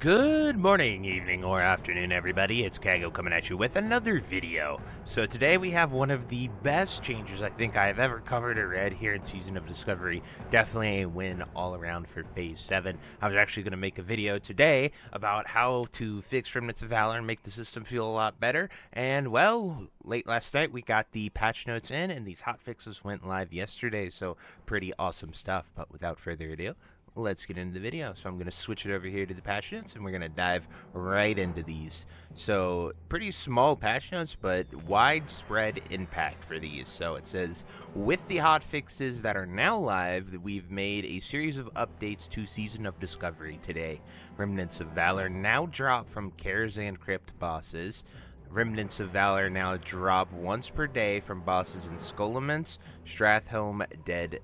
Good morning, evening, or afternoon, everybody. It's Kaghoe coming at you with another video. So today we have one of the best changes I think I've ever covered or read here in Season of Discovery. Definitely a win all around for Phase 7. I was actually going to make a video today about how to fix Remnants of Valor and make the system feel a lot better. And, well, late last night we got the patch notes in, and these hotfixes went live yesterday, so pretty awesome stuff. But without further ado, let's get into the video. So I'm going to switch it over here to the patch notes, and we're going to dive right into these. So pretty small patch notes, but widespread impact for these. So it says, with the hotfixes that are now live, we've made a series of updates to Season of Discovery today. Remnants of Valor now drop from Karazhan Crypt bosses. Remnants of Valor now drop once per day from bosses in Skullman's, Stratholme Dead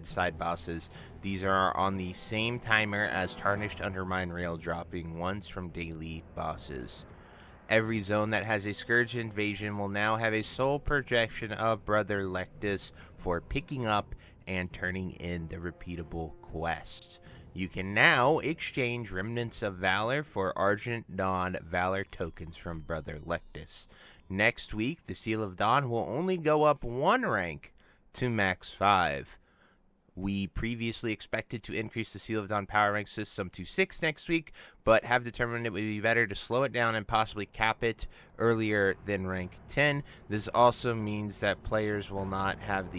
side bosses. These are on the same timer as Tarnished Undermine Rail, dropping once from daily bosses. Every zone that has a Scourge invasion will now have a sole projection of Brother Lectus for picking up and turning in the repeatable quest. You can now exchange Remnants of Valor for Argent Dawn Valor tokens from Brother Lectus. Next week, the Seal of Dawn will only go up one rank to max 5. We previously expected to increase the Seal of Dawn power rank system to 6 next week, but have determined it would be better to slow it down and possibly cap it earlier than rank 10. This also means that players will not have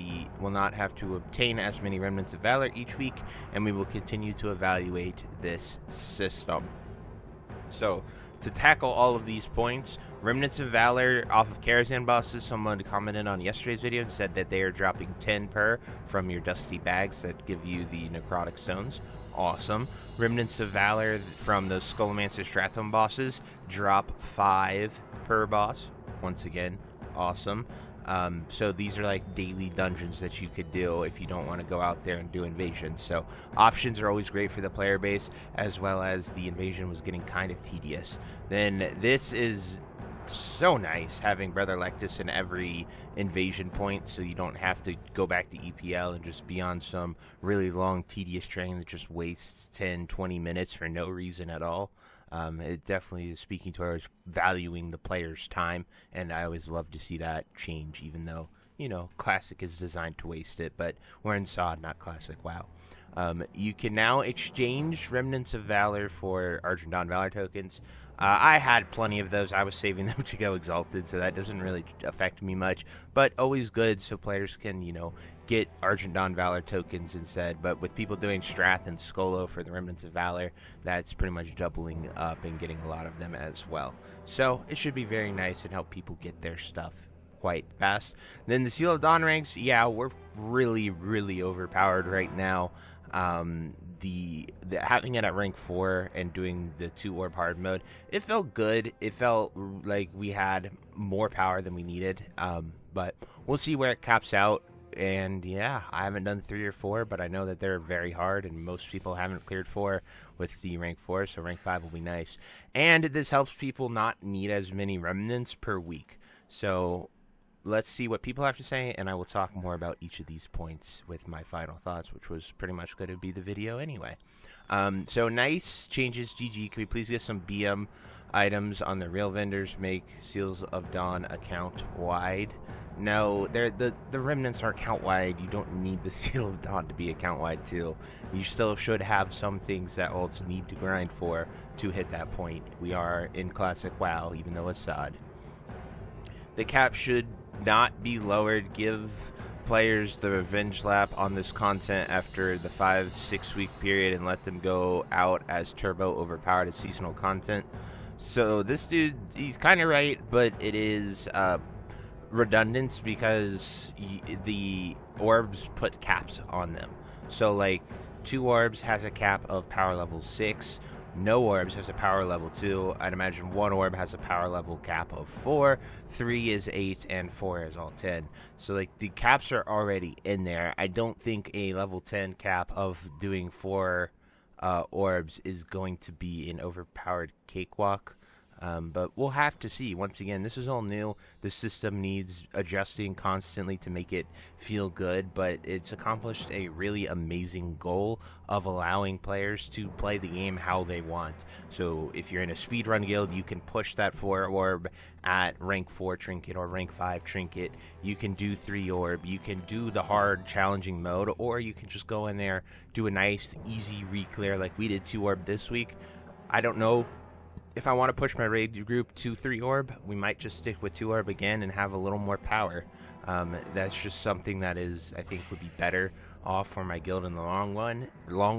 to obtain as many Remnants of Valor each week, and we will continue to evaluate this system. So, to tackle all of these points, Remnants of Valor off of Karazhan bosses, someone commented on yesterday's video and said that they are dropping 10 per from your dusty bags that give you the necrotic stones. Awesome. Remnants of Valor from those Skullmancer Stratholme bosses drop 5 per boss. Once again, awesome. So these are like daily dungeons that you could do if you don't want to go out there and do invasions. So options are always great for the player base, as well as the invasion was getting kind of tedious. Then this is so nice, having Brother Lectus in every invasion point, so you don't have to go back to EPL and just be on some really long tedious train that just wastes 10-20 minutes for no reason at all. It definitely is speaking towards valuing the player's time, and I always love to see that change, even though, you know, Classic is designed to waste it, but we're in SOD, not Classic. Wow. You can now exchange Remnants of Valor for Argent Dawn Valor tokens. I had plenty of those. I was saving them to go Exalted, so that doesn't really affect me much, but always good so players can, you know, get Argent Dawn Valor tokens instead. But with people doing Strath and Skolo for the Remnants of Valor, that's pretty much doubling up and getting a lot of them as well. So it should be very nice and help people get their stuff quite fast. Then the Seal of Dawn ranks, yeah, we're really, really overpowered right now. The having it at rank 4 and doing the 2 orb hard mode, it felt good. It felt like we had more power than we needed, but we'll see where it caps out. And yeah, I haven't done 3 or 4, but I know that they're very hard, and most people haven't cleared 4 with the rank 4, so rank 5 will be nice. And this helps people not need as many remnants per week. So let's see what people have to say, and I will talk more about each of these points with my final thoughts, which was pretty much going to be the video anyway. So nice changes, GG. Can we please get some BM items on the real vendors? Make Seals of Dawn account wide. No, the remnants are account wide. You don't need the Seal of Dawn to be account wide too. You still should have some things that ults need to grind for to hit that point. We are in Classic WoW, even though it's SOD. The cap should not be lowered. Give players the revenge lap on this content after the 5-6 week period and let them go out as turbo overpowered as seasonal content. So this dude, he's kind of right, but it is redundant because the orbs put caps on them. So like 2 orbs has a cap of power level 6. No orbs has a power level 2. I'd imagine 1 orb has a power level cap of 4. 3 is 8, and 4 is all 10. So, like, the caps are already in there. I don't think a level 10 cap of doing 4 orbs is going to be an overpowered cakewalk. But we'll have to see. Once again, this is all new. The system needs adjusting constantly to make it feel good, but it's accomplished a really amazing goal of allowing players to play the game how they want. So if you're in a speedrun guild, you can push that 4 orb at rank 4 trinket or rank 5 trinket. You can do 3 orb. You can do the hard challenging mode, or you can just go in there, do a nice easy re-clear like we did 2 orb this week. I don't know if I want to push my raid group to 3 orb. We might just stick with 2 orb again and have a little more power. That's just something that I think would be better off for my guild in the long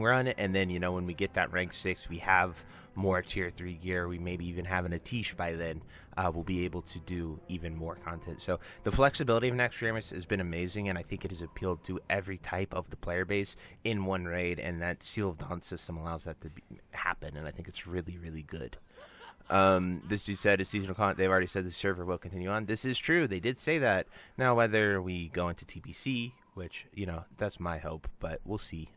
run. And then, you know, when we get that rank 6, we have more tier 3 gear. We maybe even have an Atish by then. We'll be able to do even more content. So the flexibility of Next Ramus has been amazing, and I think it has appealed to every type of the player base in one raid, and that Seal of Dawn system allows that to happen, and I think it's really, really good. This dude said, is seasonal content. They've already said the server will continue on. This is true. They did say that. Now, whether we go into TPC, which, you know, that's my hope, but we'll see.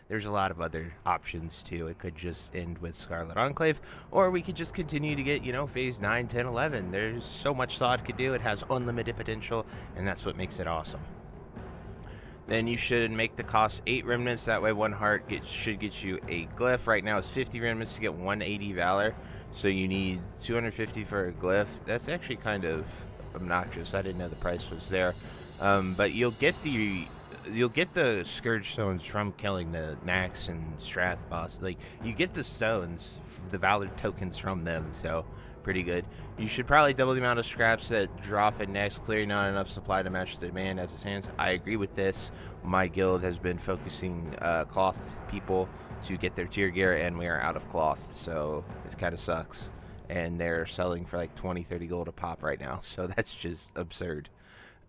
There's a lot of other options, too. It could just end with Scarlet Enclave, or we could just continue to get, you know, Phase 9, 10, 11. There's so much SOD could do. It has unlimited potential, and that's what makes it awesome. Then you should make the cost 8 remnants. That way 1 heart should get you a glyph. Right now it's 50 remnants to get 180 Valor. So you need 250 for a glyph. That's actually kind of obnoxious. I didn't know the price was there. But you'll get the Scourge stones from killing the Nax and Strath boss. Like, you get the stones, the Valor tokens from them, so pretty good. You should probably double the amount of scraps that drop in next. Clearly not enough supply to match the demand as it stands. I agree with this. My guild has been focusing cloth people to get their tier gear, and we are out of cloth, so it kind of sucks. And they're selling for like 20-30 gold a pop right now, so that's just absurd.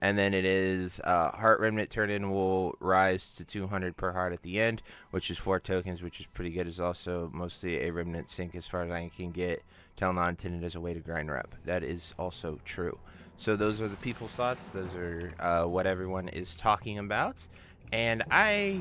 And then it is Heart Remnant turn-in will rise to 200 per heart at the end, which is 4 tokens, which is pretty good. It's also mostly a Remnant sync as far as I can get. Tell non-intended as a way to grind rep. That is also true. So those are the people's thoughts. Those are what everyone is talking about. And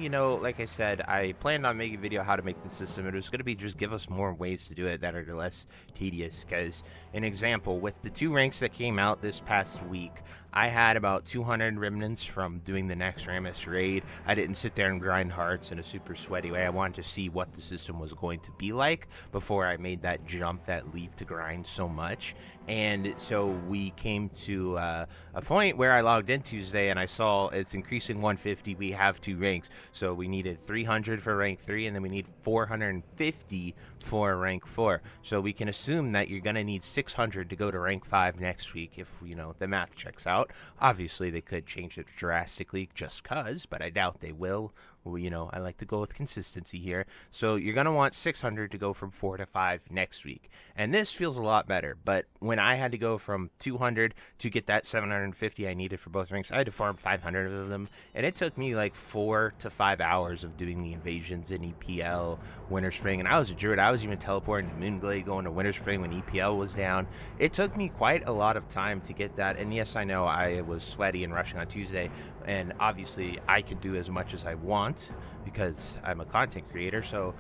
you know, like I said, I planned on making a video how to make the system. It was going to be just give us more ways to do it that are less tedious. Because, an example, with the 2 ranks that came out this past week, I had about 200 remnants from doing the Next Ramus raid. I didn't sit there and grind hearts in a super sweaty way. I wanted to see what the system was going to be like before I made that jump, that leap to grind so much. And so we came to a point where I logged in Tuesday and I saw it's increasing 150. We have 2 ranks. So we needed 300 for rank 3, and then we need 450 for rank 4. So we can assume that you're going to need 600 to go to rank 5 next week if, you know, the math checks out. Obviously, they could change it drastically just cause, but I doubt they will. Well, you know, I like to go with consistency here. So you're going to want 600 to go from 4 to 5 next week. And this feels a lot better. But when I had to go from 200 to get that 750 I needed for both ranks, I had to farm 500 of them. And it took me like 4 to 5 hours of doing the invasions in EPL, Winter Spring. And I was a druid. I was even teleporting to Moonglade, going to Winter Spring when EPL was down. It took me quite a lot of time to get that. And yes, I know I was sweaty and rushing on Tuesday. And obviously, I could do as much as I want because I'm a content creator. So,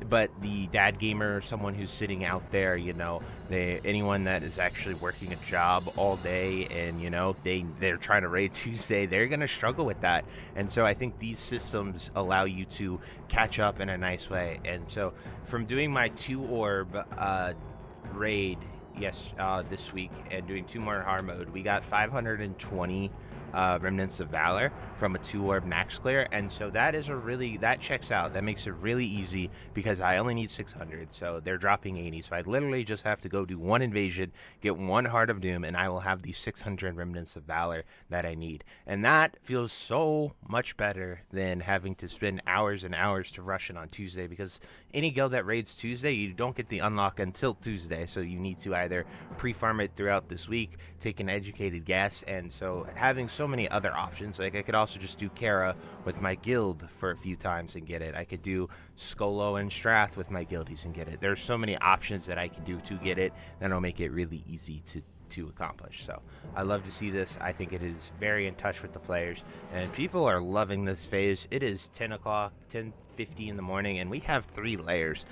but the dad gamer, someone who's sitting out there, you know, anyone that is actually working a job all day and, you know, they're trying to raid Tuesday, they're going to struggle with that. And so I think these systems allow you to catch up in a nice way. And so from doing my 2 orb raid this week and doing 2 more hard mode, we got 520 remnants of Valor from a 2 orb Nax clear, and so that checks out. That makes it really easy because I only need 600, so they're dropping 80, so I literally just have to go do 1 invasion, get 1 Heart of Doom, and I will have these 600 remnants of Valor that I need. And that feels so much better than having to spend hours and hours to rush it on Tuesday, because any guild that raids Tuesday, you don't get the unlock until Tuesday, so you need to either pre-farm it throughout this week, take an educated guess. And so having so many other options, like I could also just do Kara with my guild for a few times and get it. I could do Skolo and Strath with my guildies and get it. There's so many options that I can do to get it, that'll make it really easy to accomplish. So I love to see this. I think it is very in touch with the players, and people are loving this phase. It is 10 o'clock, 10:50 in the morning, and we have 3 layers.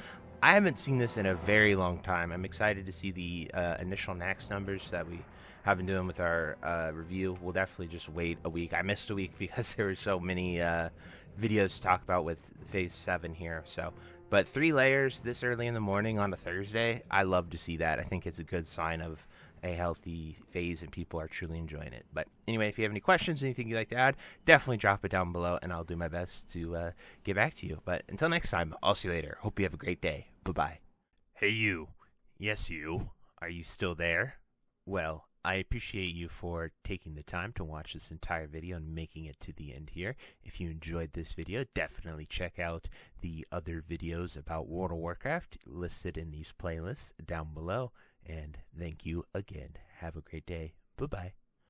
I haven't seen this in a very long time. I'm excited to see the initial Nax numbers that we have been doing with our review. We'll definitely just wait a week. I missed a week because there were so many videos to talk about with Phase 7 here. So, but 3 layers this early in the morning on a Thursday, I love to see that. I think it's a good sign of a healthy phase and people are truly enjoying it. But anyway, if you have any questions, anything you'd like to add, definitely drop it down below and I'll do my best to get back to you. But until next time, I'll see you later. Hope you have a great day. Bye-bye. Hey you. Yes you. Are you still there? Well, I appreciate you for taking the time to watch this entire video and making it to the end here. If you enjoyed this video, definitely check out the other videos about World of Warcraft listed in these playlists down below. And thank you again. Have a great day. Bye-bye.